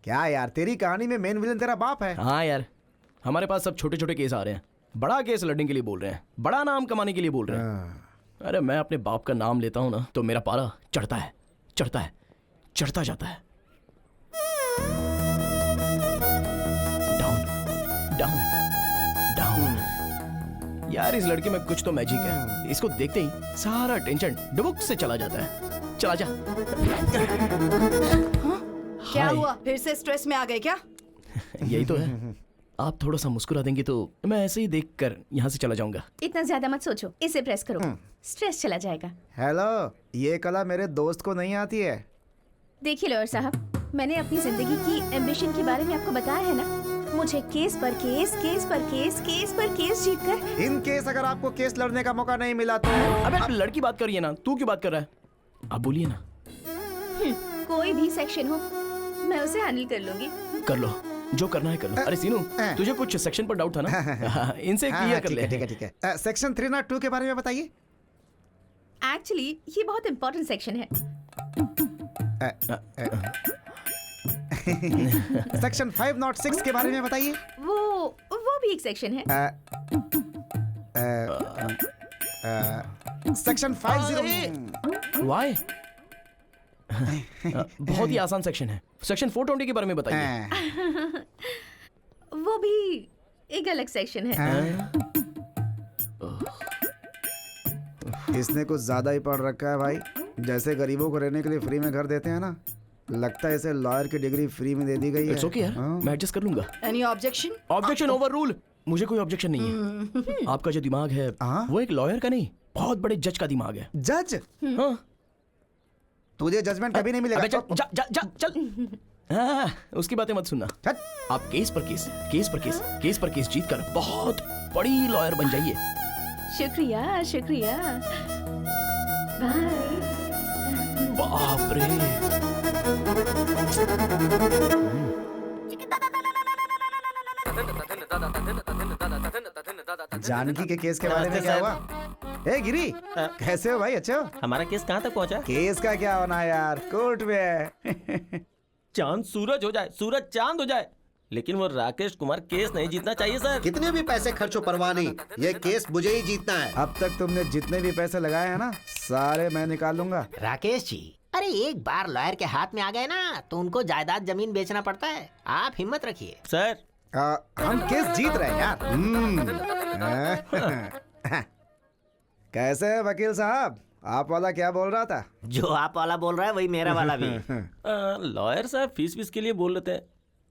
क्या यार, तेरी कहानी में मेन विलन तेरा बाप है। हाँ यार, हमारे पास सब छोटे छोटे केस आ रहे हैं, बड़ा केस लड़ने के लिए बोल रहे हैं, बड़ा नाम कमाने के लिए बोल रहे हैं। अरे मैं अपने बाप का नाम लेता हूँ ना तो मेरा पारा चढ़ता है, चढ़ता है, चढ़ता जाता है। Down down down. यार इस लड़के में कुछ तो मैजिक है, इसको देखते ही सारा टेंशन डुबुक से चला जाता है। चला जा। क्या हुआ, फिर से स्ट्रेस में आ गए क्या? यही तो है। आप थोड़ा सा मुस्कुरा देंगे तो मैं ऐसे ही देखकर यहाँ से चला जाऊंगा। इतना ज्यादा मत सोचो, इसे प्रेस करो, स्ट्रेस चला जाएगा। हेलो, ये कला मेरे दोस्त को नहीं आती है। देखिए लॉयर साहब, मैंने अपनी जिंदगी की एम्बिशन के बारे में आपको बताया है ना। मुझे केस पर केस, केस पर केस, केस पर केस जीतकर। इन केस अगर आपको केस लड़ने का मौका नहीं मिला तो। अबे लड़की बात करिए ना, तू क्यों बात कर रहा है? आप बोलिए ना। कोई भी सेक्शन हो मैं उसे हैंडल कर लूंगी। कर लो, जो करना है कर लो। अरे सीनू, तुझे कुछ सेक्शन पर डाउट था ना? इनसे क्लियर कर ले। ठीक है ठीक है। सेक्शन 302 के बारे में बताइए। एक्चुअली ये बहुत इम्पोर्टेंट सेक्शन है। सेक्शन 506 के बारे में बताइए। वो भी एक सेक्शन है। सेक्शन 50। वाई? बहुत ही आसान सेक्शन है। सेक्शन 420 के बारे में बताइए। वो भी एक अलग सेक्शन है। इसने कुछ ज्यादा ही पढ़ रखा है भाई। जैसे गरीबों को रहने के लिए फ्री में घर देते हैं ना, लगता है इसे लॉयर की डिग्री फ्री में दे दी गई है। इट्स ओके यार, मैं एडजस्ट कर लूंगा। Any objection? Objection over rule. मुझे कोई ऑब्जेक्शन नहीं है। आपका जो दिमाग है वो एक लॉयर का नहीं, बहुत बड़े जज का दिमाग है। जज? हाँ। तुझे जजमेंट कभी नहीं मिलेगा। अबे चल। हाँ, उसकी बातें मत सुनना। आप केस पर केस, केस पर केस, केस पर केस जीत कर बहुत बड़ी लॉयर बन जाइए। शुक्रिया शुक्रिया। बाय। बाप रे। जानकी के केस के बारे में क्या हुआ? ए गिरी, कैसे हो भाई? अच्छे हो? हमारा केस कहाँ तक पहुँचा? केस का क्या होना है यार, कोर्ट में है। चांद सूरज हो जाए, सूरज चांद हो जाए, लेकिन वो राकेश कुमार केस नहीं जीतना चाहिए सर। कितने भी पैसे खर्चो परवाह नहीं, ये केस मुझे ही जीतना है। अब तक तुमने जितने भी पैसे लगाए हैं ना, सारे मैं निकाल लूंगा। राकेश जी, अरे एक बार लॉयर के हाथ में आ गए ना तो उनको जायदाद जमीन बेचना पड़ता है। आप हिम्मत रखिए सर। हम केस जीत रहे हैं यार। कैसे है वकील साहब? आप वाला क्या बोल रहा था? जो आप वाला बोल रहा है वही मेरा वाला भी। लॉयर साहब फीस के लिए बोल रहे थे,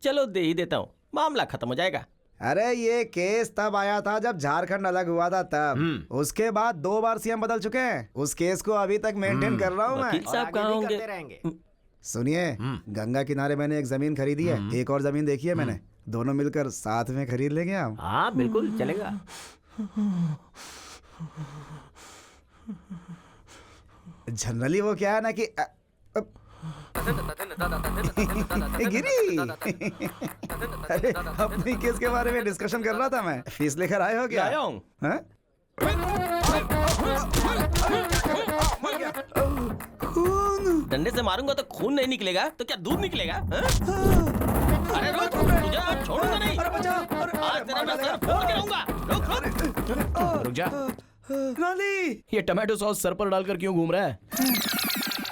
चलो दे ही देता हूँ, मामला खत्म हो जाएगा। अरे ये केस तब आया था जब झारखंड अलग हुआ था तब। उसके बाद 2 बार सीएम बदल चुके हैं। उस केस को अभी तक मेंटेन कर रहा हूँ मैं। वकील साहब कहाँ होंगे? सुनिए, गंगा किनारे मैंने एक जमीन खरीदी है, एक और जमीन देखी है मैंने। दोनों मिलकर साथ में खरीद लेंगे हम। हाँ बिल्कुल चलेगा। जनरली वो क्या है ना कि गिरी। अरे अपनी केस के बारे में डिस्कशन कर रहा था मैं। फीस लेकर आए हो क्या? आया हूँ। डंडे से मारूंगा तो खून नहीं निकलेगा तो क्या दूध निकलेगा? अरे रुक, तुझे आज छोड़ूंगा नहीं। आज तेरा मैं सर फोड़ के रहूंगा। रुक जा। ये टमाटो सॉस सर पर डालकर क्यों घूम रहा है?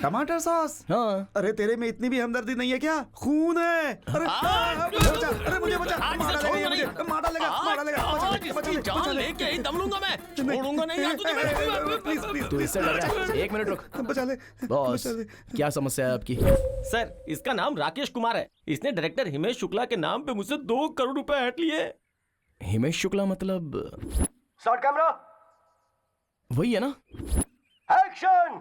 टमाटर सॉस? हाँ। अरे तेरे में इतनी भी हमदर्दी नहीं है क्या? खून है। अरे अरे मुझे बचा, मार डालेगा। जान लेके ही दम लूंगा मैं, छोड़ूंगा नहीं यार तुझे। प्लीज प्लीज तू इससे डर रहा है? 1 मिनट रुक। बचा ले बॉस, क्या समस्या है आपकी? सर, इसका नाम राकेश कुमार है। इसने डायरेक्टर हिमेश शुक्ला के नाम पे मुझसे 2 करोड़ रुपए हट लिए। हिमेश शुक्ला मतलब? शॉट कैमरा, वही है ना? एक्शन।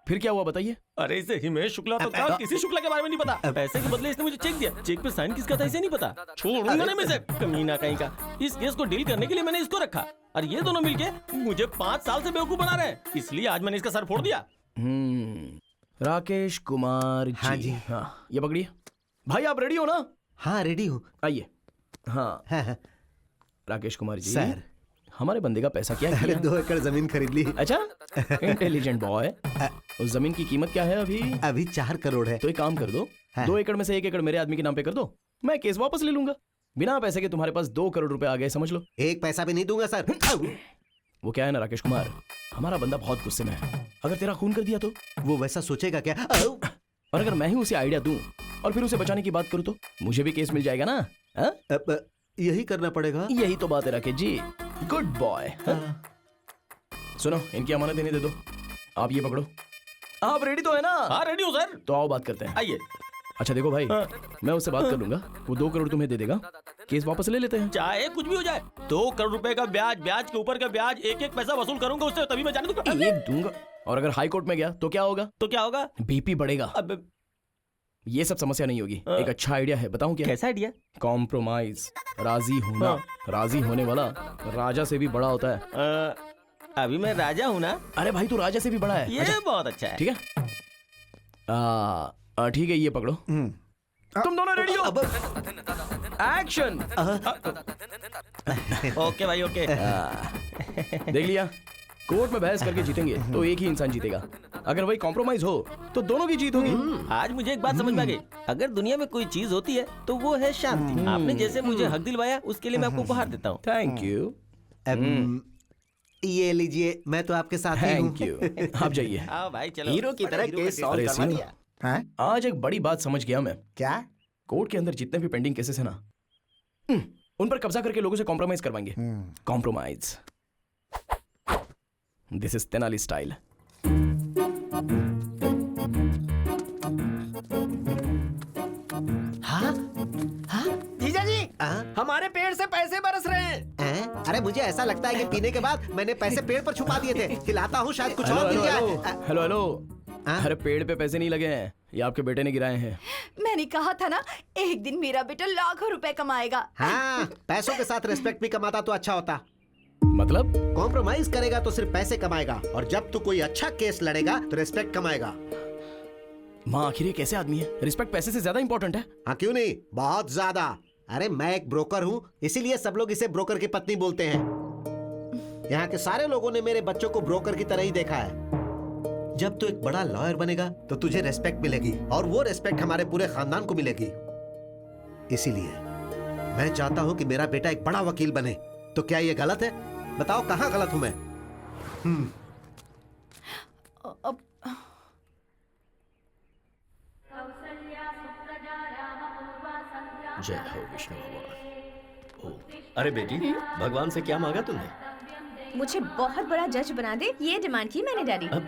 फिर क्या हुआ बताइए? अरे इसे हिमेश शुक्ला तो था, किसी शुक्ला के बारे में नहीं पता। पैसे के बदले इसने मुझे चेक दिया, चेक पे साइन किसका था इसे नहीं पता। छोड़ूंगा नहीं मैं इसे, कमीना कहीं का। इस केस को डील करने के लिए मैंने इसको रखा और ये दोनों मिलके मुझे 5 साल से बेवकूफ बना रहे हैं, इसलिए आज मैंने इसका सर फोड़ दिया। राकेश कुमार जी। हाँ जी। हाँ, ये पकड़िए। भाई आप रेडी हो ना? हाँ रेडी हूँ। आइए। हाँ राकेश कुमार जी सर, हमारे बंदे का पैसा क्या अरे 2 एकड़ जमीन खरीद ली। अच्छा, इंटेलिजेंट बॉय। उस जमीन की कीमत क्या है अभी? अभी 4 करोड़ है। तो एक काम कर दो, 2 एकड़ में से 1 एकड़ मेरे आदमी के नाम पे कर दो, मैं केस वापस ले लूंगा। बिना पैसे के तुम्हारे पास 2 करोड़ रुपए आ गए, समझ लो। 1 पैसा भी नहीं दूंगा सर। वो क्या है ना राकेश कुमार, हमारा बंदा बहुत गुस्से में है। अगर तेरा खून कर दिया तो, वो वैसा सोचेगा क्या? और अगर मैं ही उसे आइडिया दूं और फिर उसे बचाने की बात करूं तो मुझे भी केस मिल जाएगा ना। हाँ? यही करना पड़ेगा। यही तो बात है राकेश जी, गुड बॉय। सुनो, इनकी अमानत इन्हें दे दो, आप ये पकड़ो। आप रेडी तो है ना? हाँ रेडी हूँ सर। तो आओ बात करते हैं। आइए। अच्छा देखो भाई, मैं उससे बात कर लूंगा, वो 2 करोड़ तुम्हें दे देगा, केस वापस ले लेते हैं। चाहे कुछ भी हो जाए, 2 करोड़ रुपए का ब्याज, ब्याज के ऊपर का ब्याज, एक पैसा वसूल करूंगा उससे, तभी मैं जाने दूंगा। एक दूंगा, और अगर हाई कोर्ट में गया तो क्या होगा? तो क्या होगा? बीपी बढ़ेगा। अब ये सब समस्या नहीं होगी। एक अच्छा आइडिया है, बताऊं क्या? कैसा आइडिया? कॉम्प्रोमाइज, राजी होना। राजी होने वाला राजा से भी बड़ा होता है। अभी मैं राजा हूँ ना। अरे भाई तू राजा से भी बड़ा है। ये बहुत अच्छा है। ठीक है, ठीक है, ये पकड़ो। तुम दोनों रेडी हो? एक्शन। ओके भाई ओके। देख लिया, कोर्ट में बहस करके जीतेंगे तो एक ही इंसान जीतेगा, अगर वही कॉम्प्रोमाइज हो तो दोनों की जीत होगी। आज मुझे एक बात समझ में आ गई, अगर दुनिया में कोई चीज होती है तो वो है शांति। आपने जैसे मुझे हक दिलवाया उसके लिए मैं आपको उपहार देता हूँ। Thank you. ये लीजिए, मैं तो आपके साथ ही हूँ। Thank you. आप जाइए। हाँ भाई चलो। हीरो की तरह केस सॉल्व अरे करवा सुनो, दिया। हाँ? आज एक बड़ी बात समझ गया मैं। क्या? कोर्ट के अंदर जितने भी पेंडिंग केसेस है ना, उन पर कब्जा करके लोगों से कॉम्प्रोमाइज करवाएंगे। Compromise, this is Tenali style. जीजा जी, हाँ? हमारे पेड़ से पैसे बरस रहे हैं। हैं? अरे मुझे ऐसा लगता है कि पीने के बाद मैंने पैसे पेड़ पर छुपा दिए थे। हिलाता हूँ, शायद कुछ और मिल जाए। Hello hello. हाँ? अरे पेड़ पे पैसे नहीं लगे हैं, ये आपके बेटे ने गिराए हैं। मैंने कहा था ना, एक दिन मेरा बेटा लाखों रुपए कमाएगा। हाँ, पैसों के साथ रिस्पेक्ट भी कमाता तो अच्छा होता। मतलब? कॉम्प्रोमाइज करेगा तो सिर्फ पैसे कमाएगा, और जब तू कोई अच्छा केस लड़ेगा तो रिस्पेक्ट कमाएगा। माँ आखिर ये कैसे आदमी है? रिस्पेक्ट पैसे से ज्यादा इंपॉर्टेंट है। हाँ क्यों नहीं, बहुत ज्यादा। अरे मैं एक ब्रोकर हूँ, इसीलिए सब लोग इसे ब्रोकर की पत्नी बोलते हैं। यहाँ के सारे लोगों ने मेरे बच्चों को ब्रोकर की तरह ही देखा है। जब तू एक बड़ा लॉयर बनेगा तो तुझे रेस्पेक्ट मिलेगी, और वो रेस्पेक्ट हमारे पूरे खानदान को मिलेगी। इसीलिए मैं चाहता हूँ कि मेरा बेटा एक बड़ा वकील बने। तो क्या ये गलत है? बताओ कहाँ गलत हूँ मैं? अब जय हो विष्णु भगवान। अरे बेटी, भगवान से क्या मांगा तुमने? मुझे बहुत बड़ा जज बना दे, ये डिमांड की मैंने डैडी। अब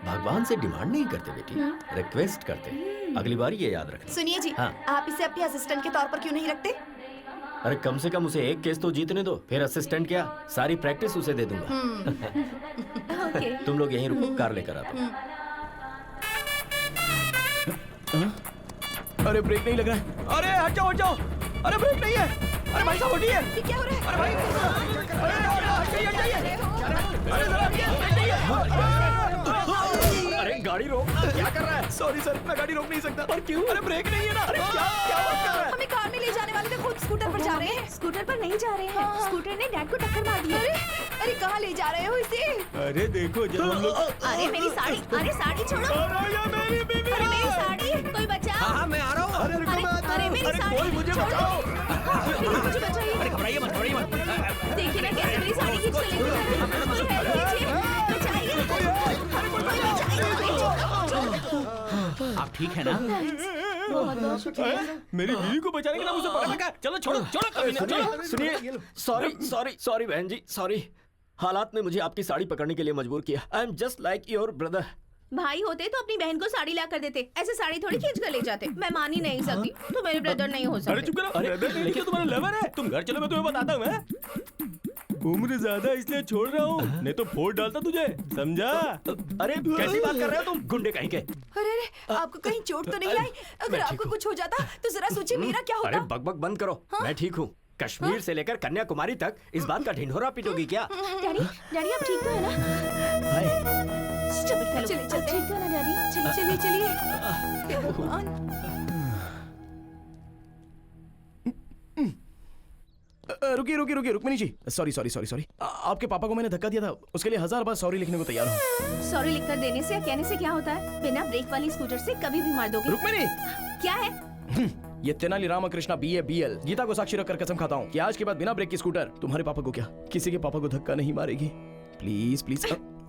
भगवान से डिमांड नहीं करते बेटी, रिक्वेस्ट करते। अगली बार ये याद रखना। सुनिए जी, हाँ। आप इसे अपने असिस्टेंट के तौर पर क्यों नहीं रखते? अरे कम से कम उसे एक केस तो जीतने दो, फिर असिस्टेंट क्या, सारी प्रैक्टिस उसे दे दूंगा। ओके। तुम लोग यहीं रुको, कार लेकर आता हूँ। अरे ब्रेक नहीं लग रहा है। अरे हट जाओ हट जाओ। अरे ब्रेक नहीं है। अरे भाई साहब हटिए। ये क्या हो रहा है? अरे भाई, अरे हट जाइए। अरे जरा ब्रेक नहीं है। अरे गाड़ी रोक, क्या कर रहा है? सॉरी सर, मैं गाड़ी रोक नहीं सकता। पर क्यों? अरे ब्रेक नहीं है ना। अरे क्या क्या बात कर रहा है? हमें कार में ले जाने वाले थे, खुद स्कूटर पर जा रहे हैं। स्कूटर पर नहीं जा रहे हैं, स्कूटर ने डैड को टक्कर मार दी। अरे कहाँ ले जा रहे हो इसे? अरे देखो जब हम लोग। अरे मेरी साड़ी, अरे साड़ी छोड़ो। अरे मेरी साड़ी, कोई बचाओ। हाँ मैं आ रहा हूँ। अरे मेरी साड़ी, कोई मुझे बचाओ। प्लीज मुझे बचाइए। अरे घबराइए मत, घबराइए मत। देखिए ना कैसे मेरी साड़ी खींच के लेके जा रहे हैं। कोई हेल्प कीजिए, बचाइए। कोई बचाइए। आप ठीक है ना? बहुत बहुत शुक्रिया। मेरी बीवी को बचाने के नाम उसे पकड़ रखा है। चलो छोड़ो छोड़ो, कभी नहीं, चलो। सुनिए, सॉरी बहन जी, सॉरी। हालात ने मुझे आपकी साड़ी पकड़ने के लिए मजबूर किया। I am just like your brother. भाई होते तो अपनी बहन को साड़ी ला कर देते, ऐसे साड़ी थोड़ी खींच कर ले जाते। मैं मान ही नहीं सकती, तो मेरे ब्रदर नहीं हो अरे सकते। चुप करो। ब्रदर नहीं, लेकिन तुम्हारा लवर है। तुम घर चलो, मैं तुम्हें बताता हूँ। मैं उम्र ज्यादा इसलिए छोड़ रहा हूँ, नहीं तो फोड़ डालता तुझे, समझा? अरे कैसी बात कर रहे हो तुम, गुंडे कहीं के? अरे आपको कहीं चोट तो नहीं आई? अगर आपको कुछ हो जाता तो जरा सोचिए मेरा क्या अरे होता। बकबक बंद करो। मैं ठीक हूँ। कश्मीर से लेकर कन्याकुमारी तक इस बात का ढिंढोरा पीटोगी क्या? डैडी, डैडी आप ठीक तो है ना? Stupid fellow। चलिए, आप ठीक तो है ना डैडी? चलिए चलिए। हे भगवान। रुकिए रुकिए रुकिए रुक्मिनी जी, सॉरी सॉरी सॉरी सॉरी। आपके पापा को मैंने धक्का दिया था, उसके लिए 1000 बार सॉरी लिखने को तैयार हूँ। सॉरी लिखकर देने से या कहने से क्या होता है? बिना ब्रेक वाली स्कूटर से कभी भी मार दोगे। रुक्मिनी, क्या है? ये तेनाली रामकृष्णा BA BL गीता को साक्षी रखकर कसम खाता हूँ कि आज के बाद बिना ब्रेक की स्कूटर तुम्हारे पापा को क्या किसी के पापा को धक्का नहीं मारेगी। Please please.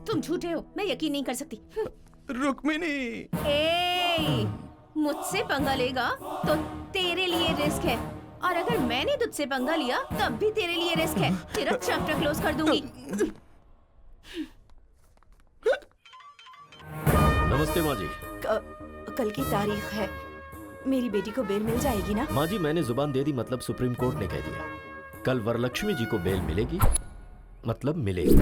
तुम झूठे हो, मैं यकीन नहीं कर सकती। रुक्मिनी, ए, मुझसे पंगा लेगा तो तेरे लिए रिस्क है, और अगर मैंने तुझसे पंगा लिया तब भी तेरे लिए रिस्क है। तेरा चैप्टर क्लोज कर दूंगी। नमस्ते माँ जी। कल की तारीख है, मेरी बेटी को बेल मिल जाएगी ना? माँ जी मैंने जुबान दे दी, मतलब सुप्रीम कोर्ट ने कह दिया कल वरलक्ष्मी जी को बेल मिलेगी, मतलब मिलेगी।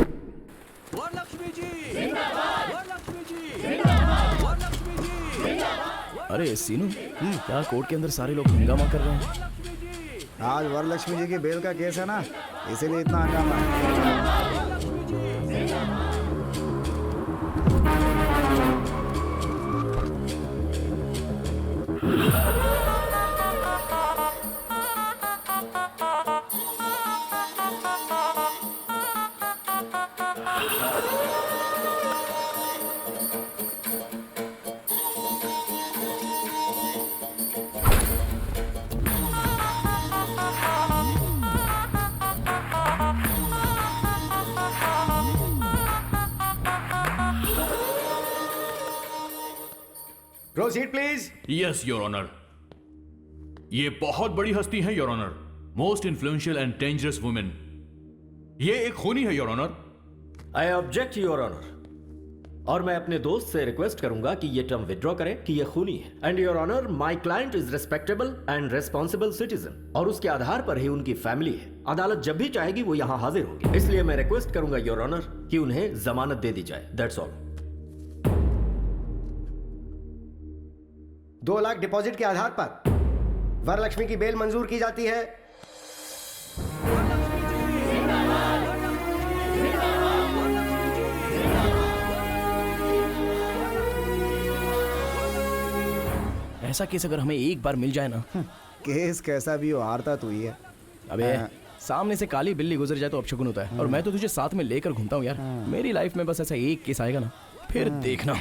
वरलक्ष्मी जी जिंदाबाद, वरलक्ष्मी जी वरलक्ष्मी जी। अरे सीनू, क्या कोर्ट के अंदर सारे लोग हंगामा कर रहे हैं? आज वरलक्ष्मी जी की बेल का केस है ना, इसीलिए इतना हंगामा है। Proceed please. Yes your honour. ये बहुत बड़ी हस्ती है your honour, most influential and dangerous women. ये एक खूनी है your honour. I object your honour, और मैं अपने दोस्त से रिक्वेस्ट करूंगा कि ये टर्म विड्रॉ करें कि ये खूनी है। And your honour, my client is respectable and responsible citizen, और उसके आधार पर ही उनकी फैमिली है। अदालत जब भी चाहेगी वो यहाँ हाजिर होगी, इसलिए मैं रिक्वेस्ट करूंगा योर ऑनर कि उन्हें जमानत दे दी जाए। That's all. 2 लाख डिपॉजिट के आधार पर वरलक्ष्मी की बेल मंजूर की जाती है। ऐसा केस अगर हमें एक बार मिल जाए ना। केस कैसा भी हो, हारता तू ही है। अबे सामने से काली बिल्ली गुजर जाए तो अपशकुन होता है, और मैं तो तुझे साथ में लेकर घूमता हूँ यार। मेरी लाइफ में बस ऐसा एक केस आएगा ना, फिर देखना।